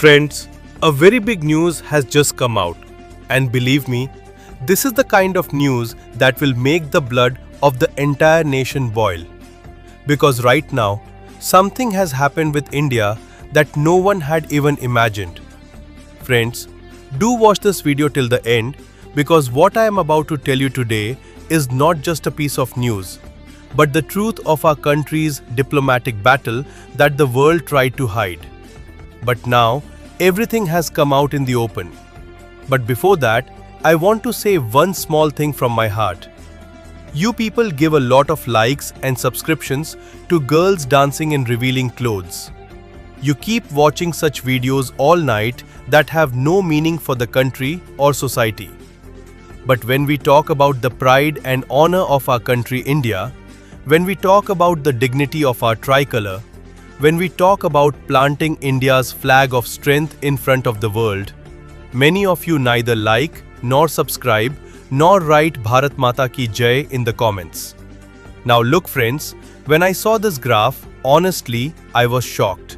Friends, a very big news has just come out, and believe me, this is the kind of news that will make the blood of the entire nation boil. Because right now, something has happened with India that no one had even imagined. Friends, do watch this video till the end because what I am about to tell you today is not just a piece of news, but the truth of our country's diplomatic battle that the world tried to hide. But now, everything has come out in the open. But before that, I want to say one small thing from my heart. You people give a lot of likes and subscriptions to girls dancing in revealing clothes. You keep watching such videos all night that have no meaning for the country or society. But when we talk about the pride and honor of our country India, when we talk about the dignity of our tricolor, when we talk about planting India's flag of strength in front of the world, many of you neither like nor subscribe nor write Bharat Mata Ki Jai in the comments. Now look friends, when I saw this graph, honestly, I was shocked.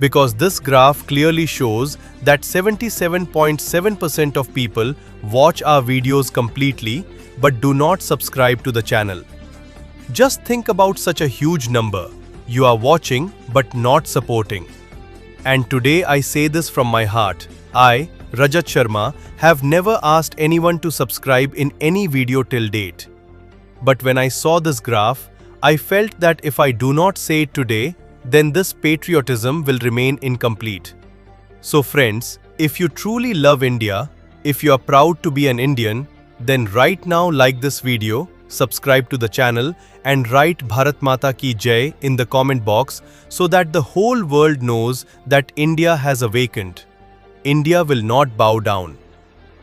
Because this graph clearly shows that 77.7% of people watch our videos completely but do not subscribe to the channel. Just think about such a huge number. You are watching but not supporting. And today I say this from my heart. I, Rajat Sharma, have never asked anyone to subscribe in any video till date. But when I saw this graph, I felt that if I do not say it today, then this patriotism will remain incomplete. So friends, if you truly love India, if you are proud to be an Indian, then right now like this video, subscribe to the channel and write Bharat Mata Ki Jai in the comment box so that the whole world knows that India has awakened. India will not bow down.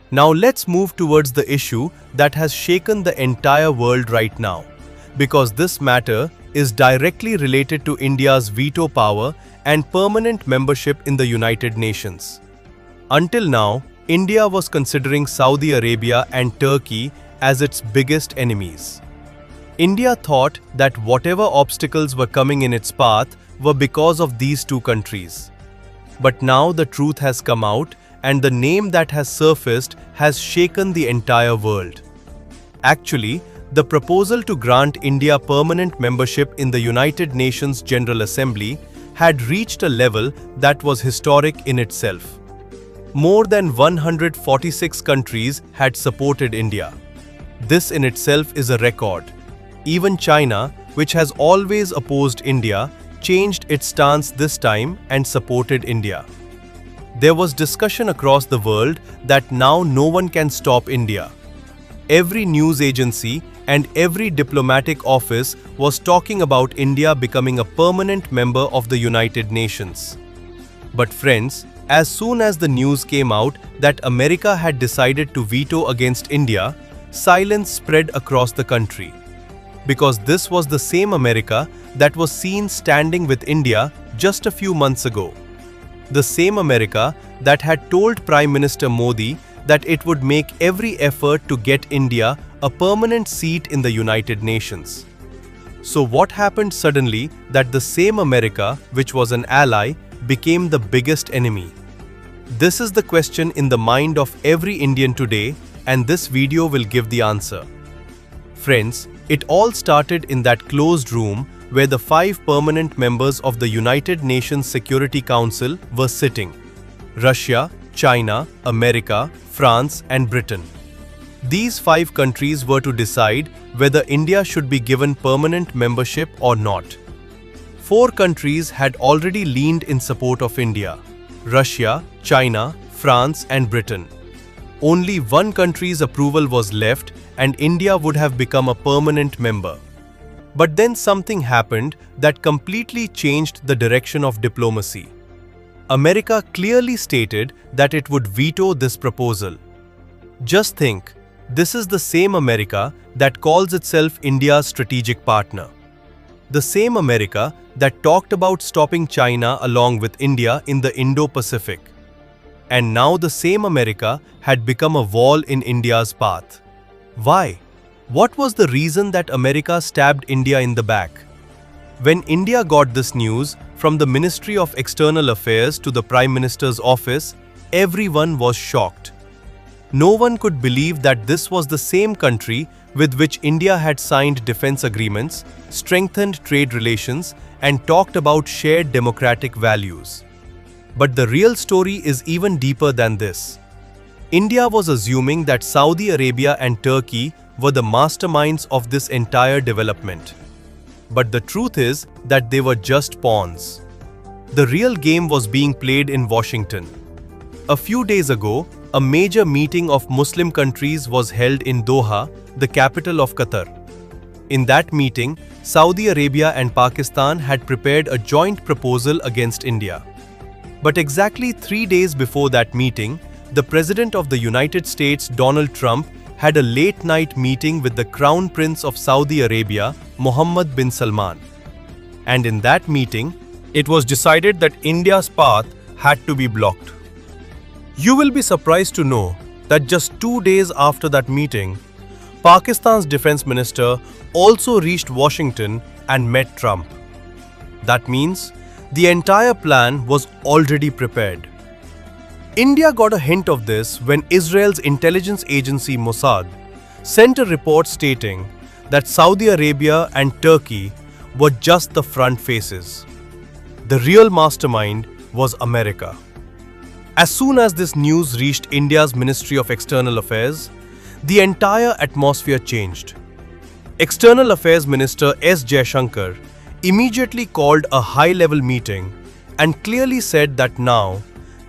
Now let's move towards the issue that has shaken the entire world right now, because this matter is directly related to India's veto power and permanent membership in the United Nations. Until now, India was considering Saudi Arabia and Turkey as its biggest enemies. India thought that whatever obstacles were coming in its path were because of these two countries. But now the truth has come out and the name that has surfaced has shaken the entire world. Actually, the proposal to grant India permanent membership in the United Nations General Assembly had reached a level that was historic in itself. More than 146 countries had supported India. This in itself is a record. Even China, which has always opposed India, changed its stance this time and supported India. There was discussion across the world that now no one can stop India. Every news agency and every diplomatic office was talking about India becoming a permanent member of the United Nations. But friends, as soon as the news came out that America had decided to veto against India, silence spread across the country. Because this was the same America that was seen standing with India just a few months ago. The same America that had told Prime Minister Modi that it would make every effort to get India a permanent seat in the United Nations. So what happened suddenly that the same America, which was an ally, became the biggest enemy? This is the question in the mind of every Indian today, and this video will give the answer. Friends, it all started in that closed room where the 5 permanent members of the United Nations Security Council were sitting: Russia, China, America, France, and Britain. These 5 countries were to decide whether India should be given permanent membership or not. 4 countries had already leaned in support of India: Russia, China, France, and Britain. Only one country's approval was left and India would have become a permanent member. But then something happened that completely changed the direction of diplomacy. America clearly stated that it would veto this proposal. Just think, this is the same America that calls itself India's strategic partner. The same America that talked about stopping China along with India in the Indo-Pacific. And now the same America had become a wall in India's path. Why? What was the reason that America stabbed India in the back? When India got this news, from the Ministry of External Affairs to the Prime Minister's office, everyone was shocked. No one could believe that this was the same country with which India had signed defense agreements, strengthened trade relations, and talked about shared democratic values. But the real story is even deeper than this. India was assuming that Saudi Arabia and Turkey were the masterminds of this entire development. But the truth is that they were just pawns. The real game was being played in Washington. A few days ago, a major meeting of Muslim countries was held in Doha, the capital of Qatar. In that meeting, Saudi Arabia and Pakistan had prepared a joint proposal against India. But exactly 3 days before that meeting, the President of the United States, Donald Trump, had a late-night meeting with the Crown Prince of Saudi Arabia, Mohammed bin Salman. And in that meeting, it was decided that India's path had to be blocked. You will be surprised to know that just 2 days after that meeting, Pakistan's Defense Minister also reached Washington and met Trump. That means the entire plan was already prepared. India got a hint of this when Israel's intelligence agency Mossad sent a report stating that Saudi Arabia and Turkey were just the front faces. The real mastermind was America. As soon as this news reached India's Ministry of External Affairs, the entire atmosphere changed. External Affairs Minister S. Jaishankar immediately called a high-level meeting and clearly said that now,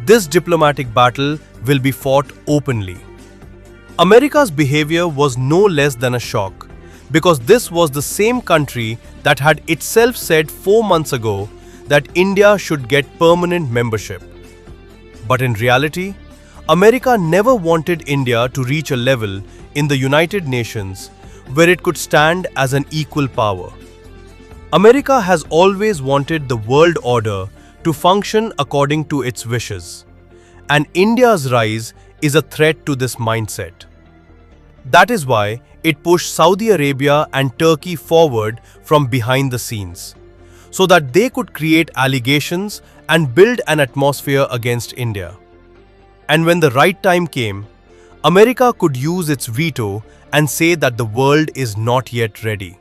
this diplomatic battle will be fought openly. America's behavior was no less than a shock, because this was the same country that had itself said 4 months ago that India should get permanent membership. But in reality, America never wanted India to reach a level in the United Nations where it could stand as an equal power. America has always wanted the world order to function according to its wishes, and India's rise is a threat to this mindset. That is why it pushed Saudi Arabia and Turkey forward from behind the scenes, so that they could create allegations and build an atmosphere against India. And when the right time came, America could use its veto and say that the world is not yet ready.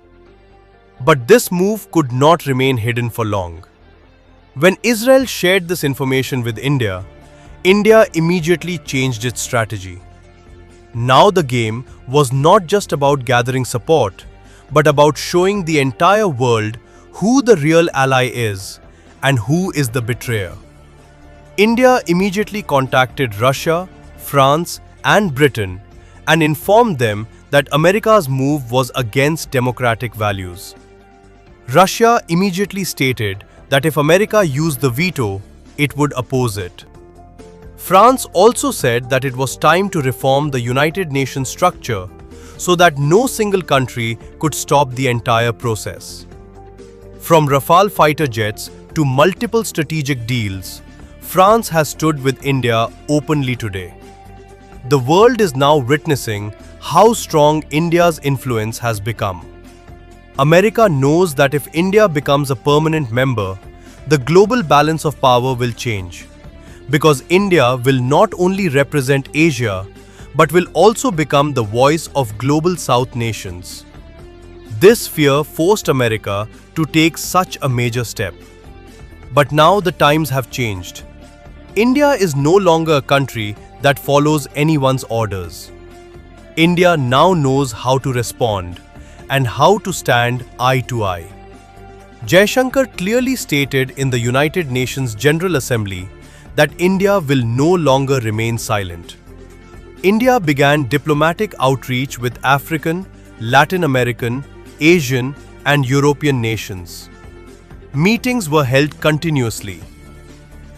But this move could not remain hidden for long. When Israel shared this information with India, India immediately changed its strategy. Now the game was not just about gathering support, but about showing the entire world who the real ally is and who is the betrayer. India immediately contacted Russia, France, and Britain and informed them that America's move was against democratic values. Russia immediately stated that if America used the veto, it would oppose it. France also said that it was time to reform the United Nations structure so that no single country could stop the entire process. From Rafale fighter jets to multiple strategic deals, France has stood with India openly today. The world is now witnessing how strong India's influence has become. America knows that if India becomes a permanent member, the global balance of power will change, because India will not only represent Asia, but will also become the voice of global South nations. This fear forced America to take such a major step. But now the times have changed. India is no longer a country that follows anyone's orders. India now knows how to respond and how to stand eye to eye. Jaishankar clearly stated in the United Nations General Assembly that India will no longer remain silent. India began diplomatic outreach with African, Latin American, Asian, and European nations. Meetings were held continuously.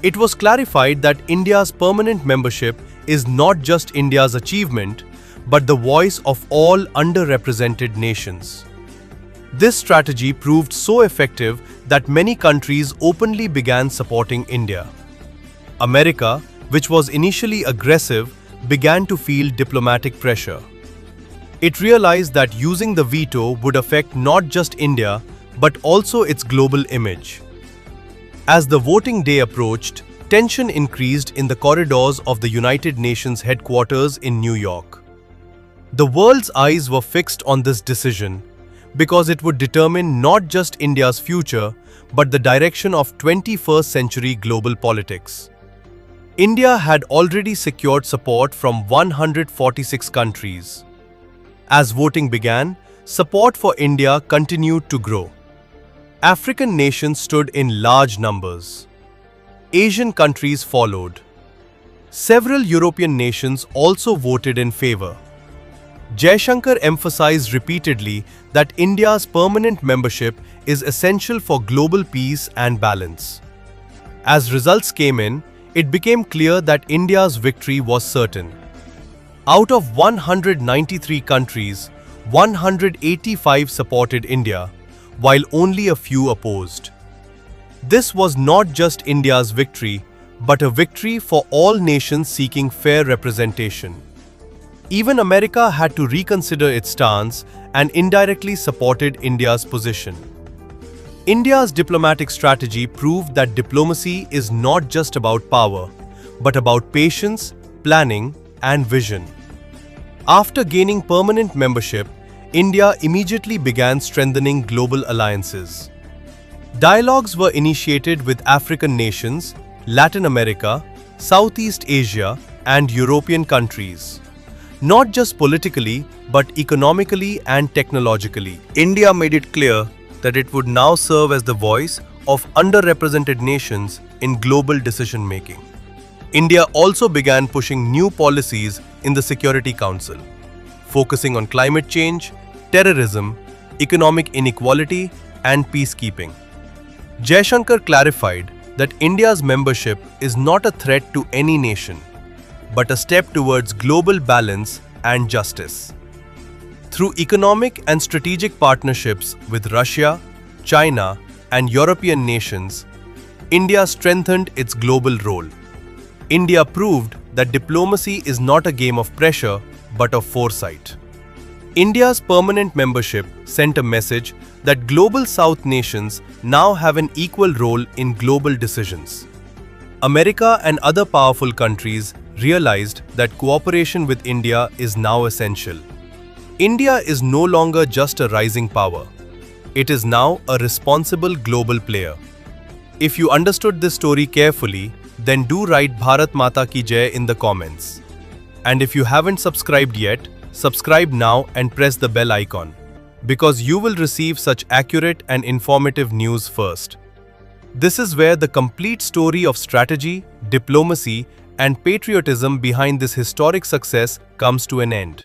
It was clarified that India's permanent membership is not just India's achievement, but the voice of all underrepresented nations. This strategy proved so effective that many countries openly began supporting India. America, which was initially aggressive, began to feel diplomatic pressure. It realized that using the veto would affect not just India, but also its global image. As the voting day approached, tension increased in the corridors of the United Nations headquarters in New York. The world's eyes were fixed on this decision because it would determine not just India's future but the direction of 21st century global politics. India had already secured support from 146 countries. As voting began, support for India continued to grow. African nations stood in large numbers. Asian countries followed. Several European nations also voted in favor. Jaishankar emphasized repeatedly that India's permanent membership is essential for global peace and balance. As results came in, it became clear that India's victory was certain. Out of 193 countries, 185 supported India, while only a few opposed. This was not just India's victory, but a victory for all nations seeking fair representation. Even America had to reconsider its stance and indirectly supported India's position. India's diplomatic strategy proved that diplomacy is not just about power, but about patience, planning, and vision. After gaining permanent membership, India immediately began strengthening global alliances. Dialogues were initiated with African nations, Latin America, Southeast Asia, and European countries. Not just politically, but economically and technologically. India made it clear that it would now serve as the voice of underrepresented nations in global decision-making. India also began pushing new policies in the Security Council, focusing on climate change, terrorism, economic inequality, and peacekeeping. Jaishankar clarified that India's membership is not a threat to any nation, but a step towards global balance and justice. Through economic and strategic partnerships with Russia, China, and European nations, India strengthened its global role. India proved that diplomacy is not a game of pressure, but of foresight. India's permanent membership sent a message that global South nations now have an equal role in global decisions. America and other powerful countries realized that cooperation with India is now essential. India is no longer just a rising power. It is now a responsible global player. If you understood this story carefully, then do write Bharat Mata Ki Jai in the comments. And if you haven't subscribed yet, subscribe now and press the bell icon, because you will receive such accurate and informative news first. This is where the complete story of strategy, diplomacy, and patriotism behind this historic success comes to an end.